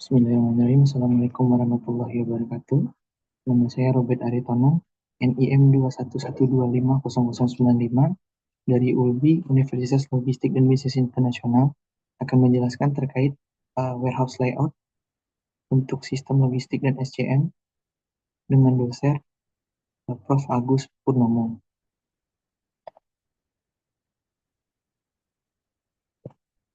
Bismillahirrahmanirrahim. Assalamualaikum warahmatullahi wabarakatuh. Nama saya Robert Aritonang, NIM 211250095 dari ULBI, Universitas Logistik dan Bisnis Internasional, akan menjelaskan terkait warehouse layout untuk sistem logistik dan SCM dengan dosen Prof. Agus Purnomo.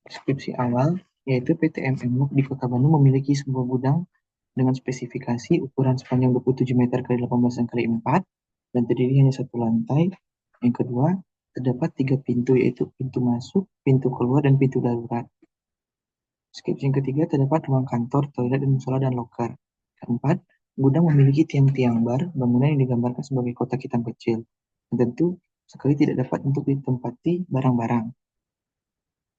Deskripsi awal, yaitu PT MM di Kota Bandung memiliki sebuah gudang dengan spesifikasi ukuran sepanjang 27 meter kali 18 kali 4 dan terdiri hanya satu lantai. Yang kedua, terdapat 3 pintu, yaitu pintu masuk, pintu keluar, dan pintu darurat. Deskripsi yang ketiga, terdapat ruang kantor, toilet, dan musola dan loker. Keempat, gudang memiliki tiang-tiang bar, bangunan yang digambarkan sebagai kotak hitam kecil. Dan tentu sekali tidak dapat untuk ditempati barang-barang.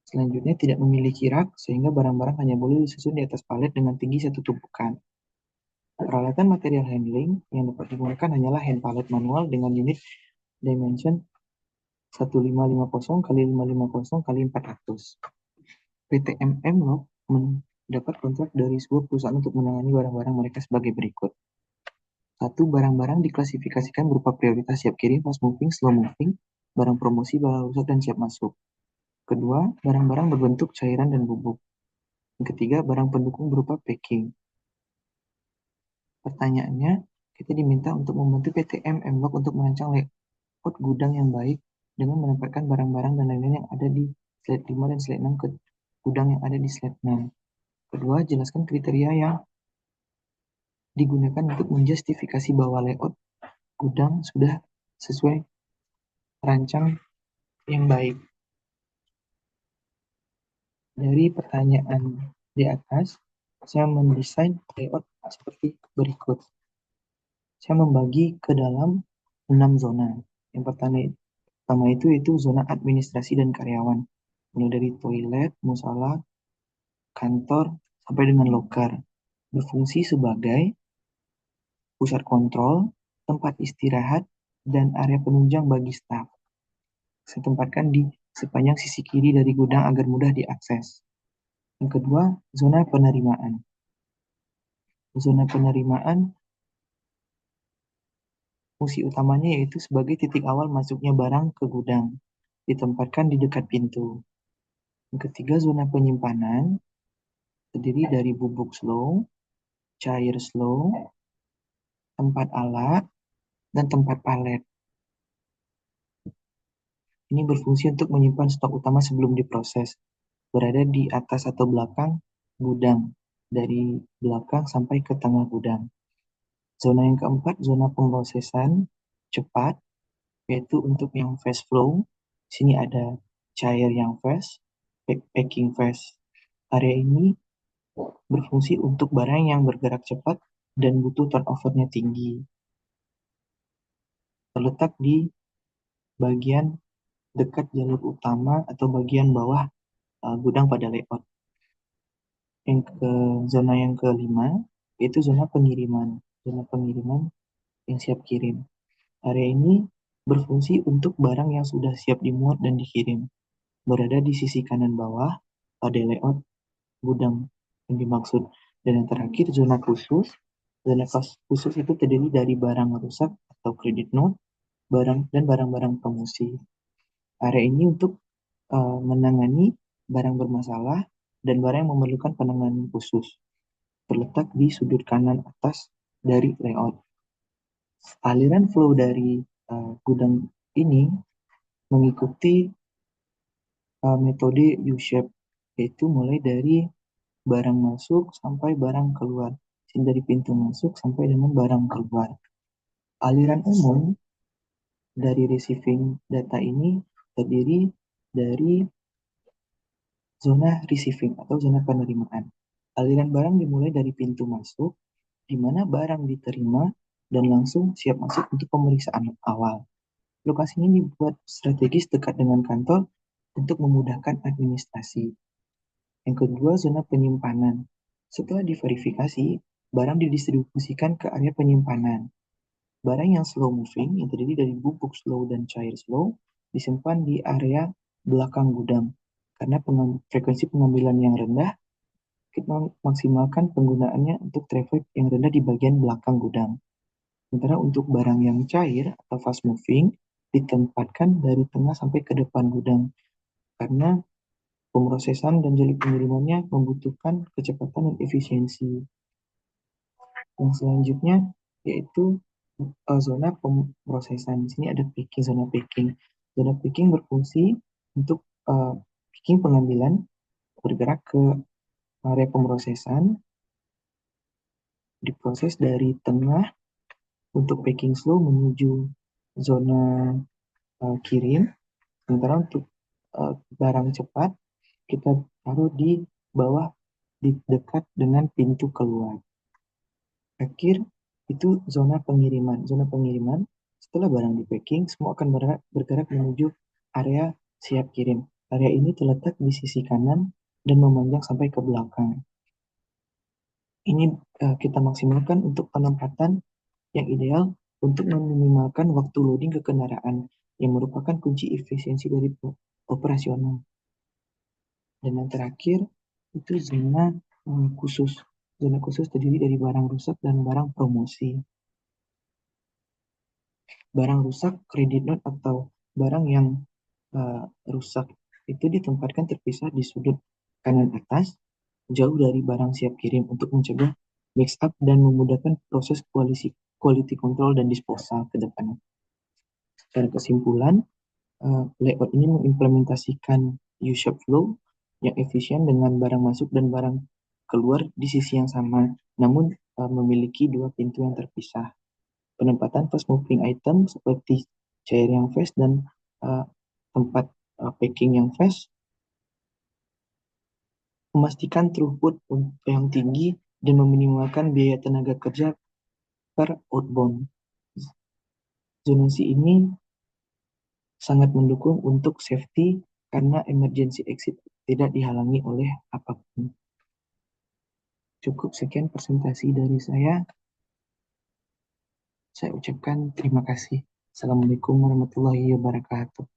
Selanjutnya, tidak memiliki rak, sehingga barang-barang hanya boleh disusun di atas palet dengan tinggi satu tumpukan. Peralatan material handling yang dapat digunakan hanyalah hand pallet manual dengan unit dimension 1550 kali 550 kali 400. PT MM Log mendapat kontrak dari sebuah perusahaan untuk menangani barang-barang mereka sebagai berikut. 1. Barang-barang diklasifikasikan berupa prioritas siap kirim, fast moving, slow moving, barang promosi, barang rusak, dan siap masuk. Kedua, barang-barang berbentuk cairan dan bubuk. Yang ketiga, barang pendukung berupa packing. Pertanyaannya, kita diminta untuk membantu PT MM Log untuk merancang layout gudang yang baik dengan menempatkan barang-barang dan lain-lain yang ada di slide 5 dan slide 6 ke gudang yang ada di slide 6. Kedua, jelaskan kriteria yang digunakan untuk menjustifikasi bahwa layout gudang sudah sesuai rancang yang baik. Dari pertanyaan di atas, saya mendesain layout seperti berikut. Saya membagi ke dalam 6 zona. Yang pertama itu yaitu zona administrasi dan karyawan. Mulai dari toilet, musola, kantor, sampai dengan loker. Berfungsi sebagai pusat kontrol, tempat istirahat, dan area penunjang bagi staf. Saya tempatkan di sepanjang sisi kiri dari gudang agar mudah diakses. Yang kedua, zona penerimaan. Zona penerimaan fungsi utamanya yaitu sebagai titik awal masuknya barang ke gudang, ditempatkan di dekat pintu. Yang ketiga, zona penyimpanan terdiri dari bubuk slow, cair slow, tempat alat, dan tempat palet. Ini berfungsi untuk menyimpan stok utama sebelum diproses, berada di atas atau belakang gudang, dari belakang sampai ke tengah gudang. Zona yang keempat, zona pemrosesan cepat, yaitu untuk yang fast flow. Sini ada cair yang fast, packing fast. Area ini berfungsi untuk barang yang bergerak cepat dan butuh turnover-nya tinggi. Terletak di bagian dekat jalur utama atau bagian bawah gudang pada layout. Yang ke zona yang kelima yaitu zona pengiriman. Zona pengiriman yang siap kirim. Area ini berfungsi untuk barang yang sudah siap dimuat dan dikirim. Berada di sisi kanan bawah pada layout gudang yang dimaksud. Dan yang terakhir zona khusus. Zona khusus itu terdiri dari barang rusak atau credit note, barang dan barang-barang promosi. Area ini untuk menangani barang bermasalah dan barang yang memerlukan penanganan khusus. Terletak di sudut kanan atas dari layout. Aliran flow dari gudang ini mengikuti metode U-shape, yaitu mulai dari barang masuk sampai barang keluar. Dari pintu masuk sampai dengan barang keluar. Aliran umum dari receiving data ini terdiri dari zona receiving atau zona penerimaan. Aliran barang dimulai dari pintu masuk, di mana barang diterima dan langsung siap masuk untuk pemeriksaan awal. Lokasinya dibuat strategis dekat dengan kantor untuk memudahkan administrasi. Yang kedua, zona penyimpanan. Setelah diverifikasi, barang didistribusikan ke area penyimpanan. Barang yang slow moving, yang terdiri dari bubuk slow dan cair slow, disimpan di area belakang gudang. Karena frekuensi pengambilan yang rendah, kita maksimalkan penggunaannya untuk traffic yang rendah di bagian belakang gudang. Sementara untuk barang yang cair atau fast moving ditempatkan dari tengah sampai ke depan gudang karena pemrosesan dan jalur pengirimannya membutuhkan kecepatan dan efisiensi. Yang selanjutnya yaitu zona pemrosesan. Di sini ada picking, zona picking. Zona picking berfungsi untuk picking pengambilan bergerak ke area pemrosesan, diproses dari tengah untuk packing slow menuju zona kirim. Sementara untuk barang cepat kita taruh di bawah di dekat dengan pintu keluar. Akhir itu zona pengiriman. Zona pengiriman setelah barang di packing, semua akan bergerak menuju area siap kirim. Area ini terletak di sisi kanan dan memanjang sampai ke belakang. Ini kita maksimalkan untuk penempatan yang ideal untuk meminimalkan waktu loading ke kendaraan yang merupakan kunci efisiensi dari operasional. Dan yang terakhir itu zona khusus. Zona khusus terdiri dari barang rusak dan barang promosi. Barang rusak, kredit note atau barang yang rusak itu ditempatkan terpisah di sudut kanan atas, jauh dari barang siap kirim untuk mencegah mix up dan memudahkan proses quality control dan disposal ke depannya. Secara kesimpulan, layout ini mengimplementasikan U-shape flow yang efisien dengan barang masuk dan barang keluar di sisi yang sama, namun memiliki dua pintu yang terpisah. Penempatan fast moving item seperti cair yang fast dan uh, tempat packing yang fast memastikan throughput yang tinggi dan meminimalkan biaya tenaga kerja per outbound. Zonasi ini sangat mendukung untuk safety karena emergency exit tidak dihalangi oleh apapun. Cukup sekian presentasi dari saya. Saya ucapkan terima kasih. Assalamualaikum warahmatullahi wabarakatuh.